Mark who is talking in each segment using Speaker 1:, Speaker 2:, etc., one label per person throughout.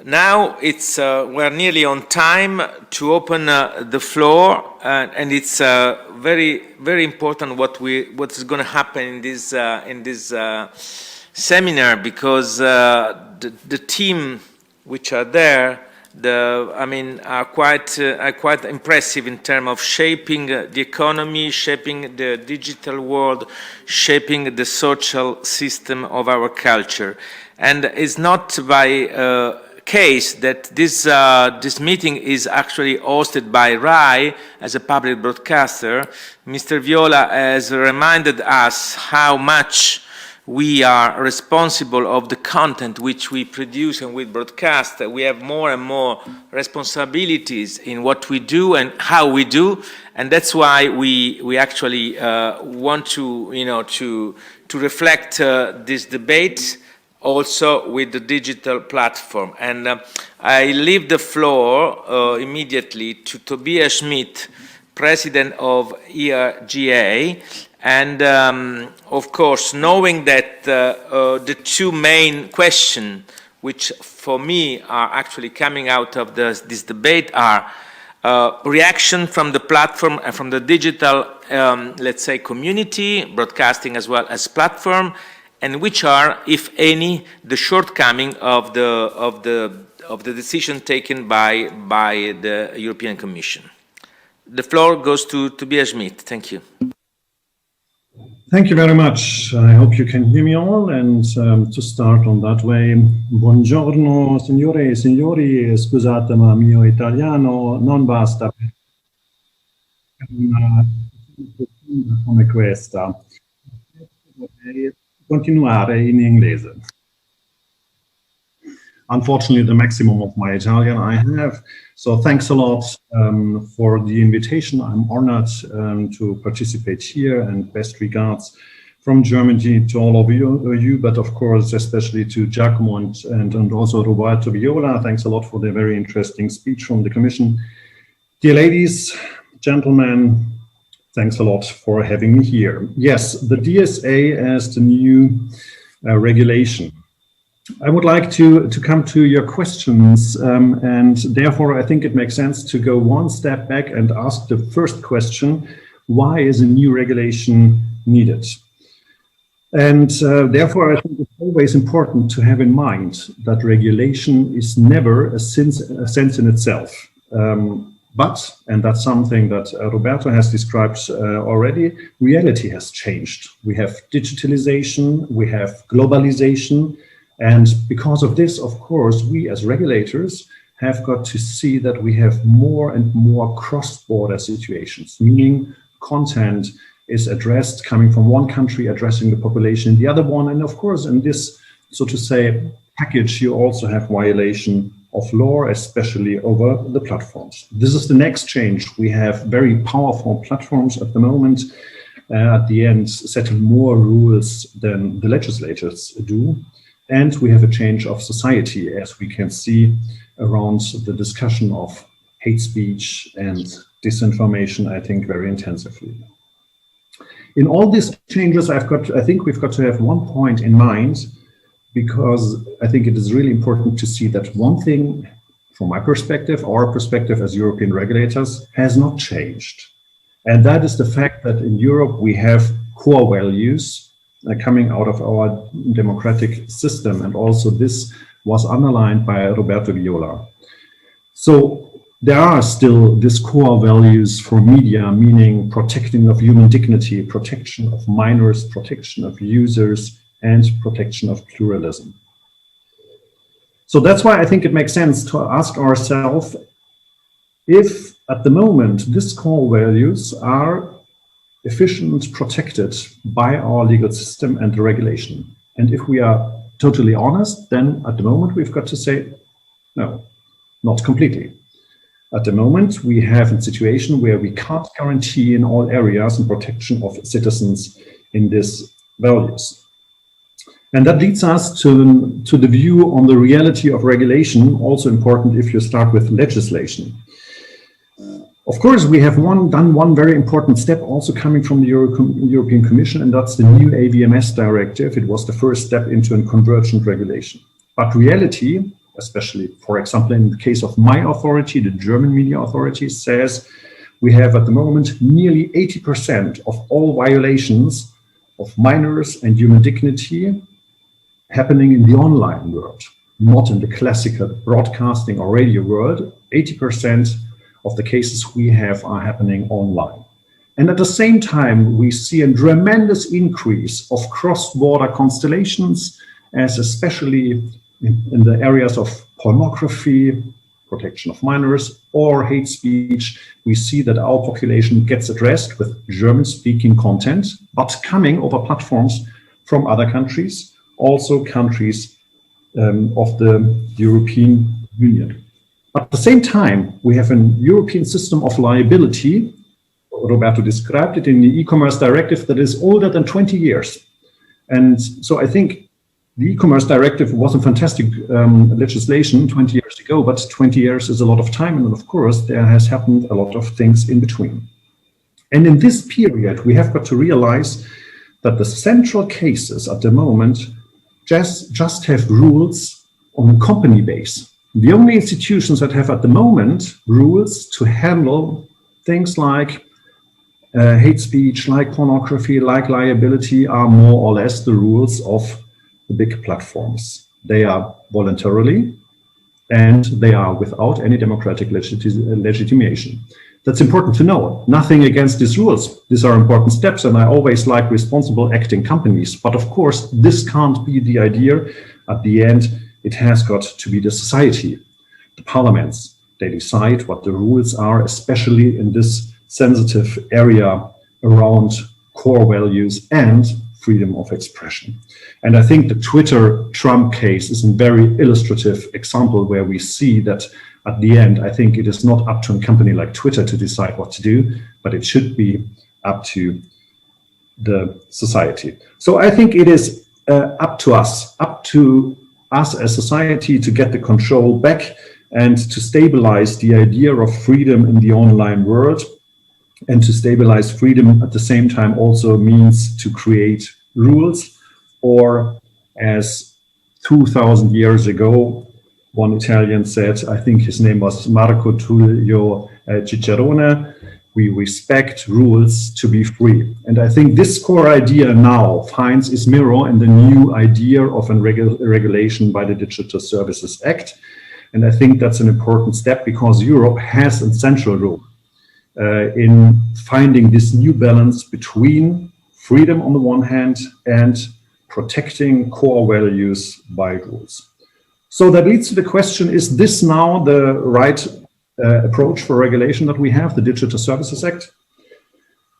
Speaker 1: Now we're nearly on time to open the floor, and it's very, very important what is going to happen in this seminar, because the team which are there, are quite impressive in terms of shaping the economy, shaping the digital world, shaping the social system of our culture. And it's not by case that this meeting is actually hosted by RAI as a public broadcaster. Mr. Viola has reminded us how much we are responsible of the content which we produce and we broadcast. We have more and more responsibilities in what we do and how we do, and that's why we actually want to reflect this debate also with the digital platform. And I leave the floor immediately to Tobias Schmidt, President of ERGA, and of course, knowing that the two main questions which for me are actually coming out of this debate are reaction from the platform and from the digital, let's say, community, broadcasting as well as platform, and which are, if any, the shortcoming of the decision taken by the European Commission. The floor goes to Tobias Schmidt. Thank you.
Speaker 2: Thank you very much. I hope you can hear me all, and to start on that way, buongiorno signore e signori, scusate ma mio italiano non basta come questa. Vorrei continuare in inglese. Unfortunately, the maximum of my Italian I have. So thanks a lot for the invitation. I'm honored to participate here, and best regards from Germany to all of you, but of course, especially to Giacomo and also Roberto Viola. Thanks a lot for the very interesting speech from the Commission. Dear ladies, gentlemen, thanks a lot for having me here. Yes, the DSA as the new regulation. I would like to come to your questions, and therefore I think it makes sense to go one step back and ask the first question: why is a new regulation needed? And therefore I think it's always important to have in mind that regulation is never a sense in itself. But, and that's something that Roberto has described already, reality has changed. We have digitalization, we have globalization, and because of this, of course, we as regulators have got to see that we have more and more cross-border situations, meaning content is addressed coming from one country, addressing the population in the other one. And of course, in this, so to say, package, you also have violation of law, especially over the platforms. This is the next change. We have very powerful platforms at the moment, at the end, setting more rules than the legislators do. And we have a change of society, as we can see around the discussion of hate speech and disinformation, I think, very intensively. In all these changes, I think we've got to have one point in mind, because I think it is really important to see that one thing, from my perspective, our perspective as European regulators, has not changed. And that is the fact that in Europe we have core values coming out of our democratic system, and also this was underlined by Roberto Viola. So there are still these core values for media, meaning protecting of human dignity, protection of minors, protection of users, and protection of pluralism. So that's why I think it makes sense to ask ourselves if at the moment these core values are efficient, protected by our legal system and the regulation. And if we are totally honest, then at the moment we've got to say, no, not completely. At the moment, we have a situation where we can't guarantee in all areas the protection of citizens in these values. And that leads us to the view on the reality of regulation, also important if you start with legislation. Of course, we have done one very important step also coming from the European Commission, and that's the new AVMS directive. It was the first step into a convergent regulation. But reality, especially, for example, in the case of my authority, the German media authority says we have at the moment nearly 80% of all violations of minors and human dignity happening in the online world, not in the classical broadcasting or radio world. 80% of the cases we have are happening online. And at the same time, we see a tremendous increase of cross-border constellations, as especially in the areas of pornography, protection of minors, or hate speech. We see that our population gets addressed with German-speaking content, but coming over platforms from other countries, also countries of the European Union. At the same time, we have an European system of liability. Roberto described it in the e-commerce directive that is older than 20 years. And so I think the e-commerce directive was a fantastic legislation 20 years ago, but 20 years is a lot of time. And of course, there has happened a lot of things in between. And in this period, we have got to realize that the central cases at the moment just have rules on a company base. The only institutions that have at the moment rules to handle things like hate speech, like pornography, like liability are more or less the rules of the big platforms. They are voluntarily and they are without any democratic legitimation. That's important to know. Nothing against these rules. These are important steps, and I always like responsible acting companies. But of course, this can't be the idea. At the end, it has got to be the society, the parliaments. They decide what the rules are, especially in this sensitive area around core values and freedom of expression. And I think the Twitter-Trump case is a very illustrative example where we see that at the end, I think it is not up to a company like Twitter to decide what to do, but it should be up to the society. So I think it is up to us as society to get the control back and to stabilize the idea of freedom in the online world. And to stabilize freedom at the same time also means to create rules, or as 2000 years ago, one Italian said, I think his name was Marco Tullio Cicerone, we respect rules to be free. And I think this core idea now finds its mirror in the new idea of a regulation by the Digital Services Act. And I think that's an important step because Europe has a central role in finding this new balance between freedom on the one hand and protecting core values by rules. So that leads to the question, is this now the right approach for regulation that we have, the Digital Services Act?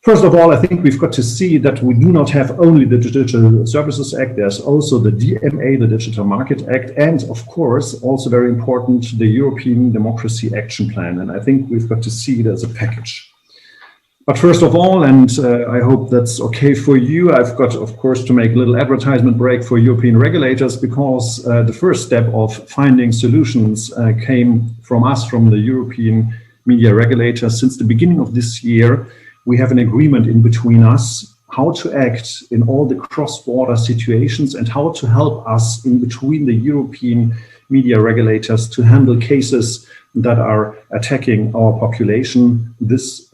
Speaker 2: First of all, I think we've got to see that we do not have only the Digital Services Act, there's also the DMA, the Digital Market Act, and of course, also very important, the European Democracy Action Plan. And I think we've got to see it as a package. But first of all, and I hope that's okay for you, I've got, of course, to make a little advertisement break for European regulators, because the first step of finding solutions came from us, from the European media regulators. Since the beginning of this year, we have an agreement in between us how to act in all the cross-border situations and how to help us in between the European media regulators to handle cases that are attacking our population. This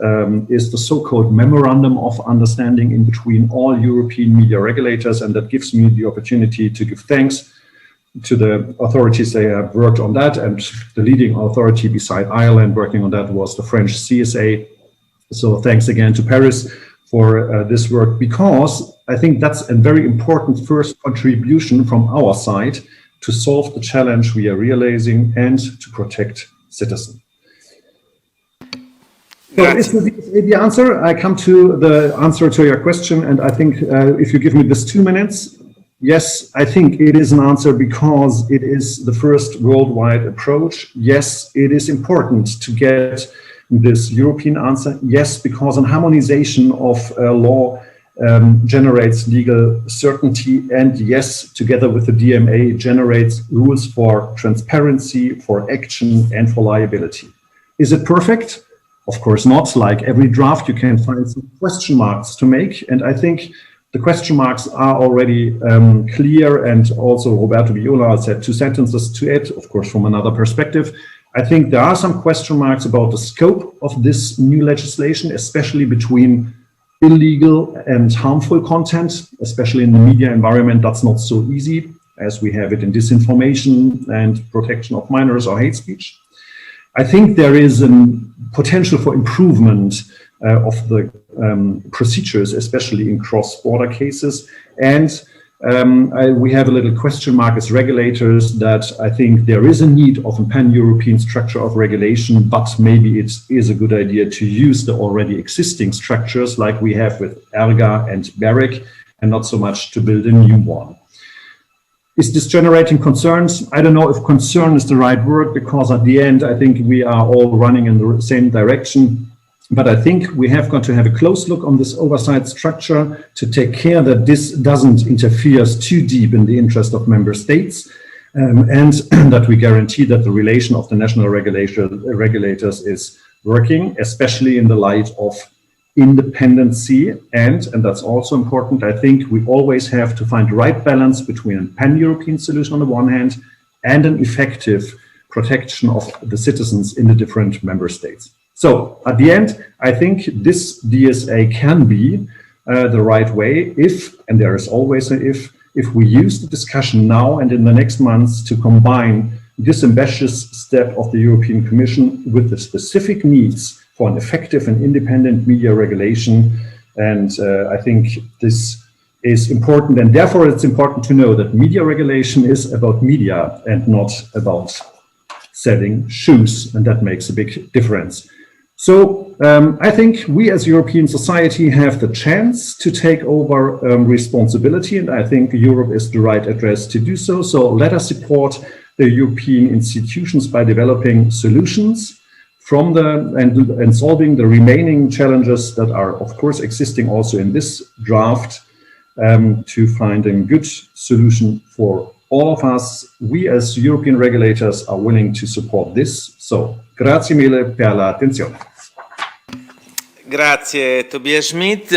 Speaker 2: is the so-called Memorandum of Understanding in between all European media regulators, and that gives me the opportunity to give thanks to the authorities that have worked on that. And the leading authority beside Ireland working on that was the French CSA. So thanks again to Paris for this work, because I think that's a very important first contribution from our side to solve the challenge we are realizing and to protect citizens. So is the answer? I come to the answer to your question, and I think if you give me this 2 minutes, yes, I think it is an answer because it is the first worldwide approach. Yes, it is important to get this European answer. Yes, because an harmonization of law generates legal certainty, and yes, together with the DMA, generates rules for transparency, for action, and for liability. Is it perfect? Of course not. Like every draft, you can find some question marks to make, and I think The question marks are already clear, and also Roberto Viola said 2 sentences to it, of course, from another perspective. I think there are some question marks about the scope of this new legislation, especially between illegal and harmful content, especially in the media environment. That's not so easy as we have it in disinformation and protection of minors or hate speech. I think there is a potential for improvement of the procedures, especially in cross-border cases. And we have a little question mark as regulators that I think there is a need of a pan-European structure of regulation, but maybe it is a good idea to use the already existing structures like we have with ERGA and BEREC, and not so much to build a new one. Is this generating concerns? I don't know if concern is the right word, because at the end, I think we are all running in the same direction. But I think we have got to have a close look on this oversight structure to take care that this doesn't interfere too deep in the interest of member states, and that we guarantee that the relation of the national regulators is working, especially in the light of independency. And that's also important. I think we always have to find the right balance between a pan-European solution on the one hand and an effective protection of the citizens in the different member states. So at the end, I think this DSA can be the right way if, and there is always an if we use the discussion now and in the next months to combine this ambitious step of the European Commission with the specific needs for an effective and independent media regulation. And I think this is important, and therefore it's important to know that media regulation is about media and not about selling shoes, and that makes a big difference. So I think we as European society have the chance to take over responsibility, and I think Europe is the right address to do so. So let us support the European institutions by developing solutions from and solving the remaining challenges that are, of course, existing also in this draft, to find a good solution for all of us. We as European regulators are willing to support this. So, grazie mille per l'attenzione.
Speaker 1: Grazie Tobias Schmidt.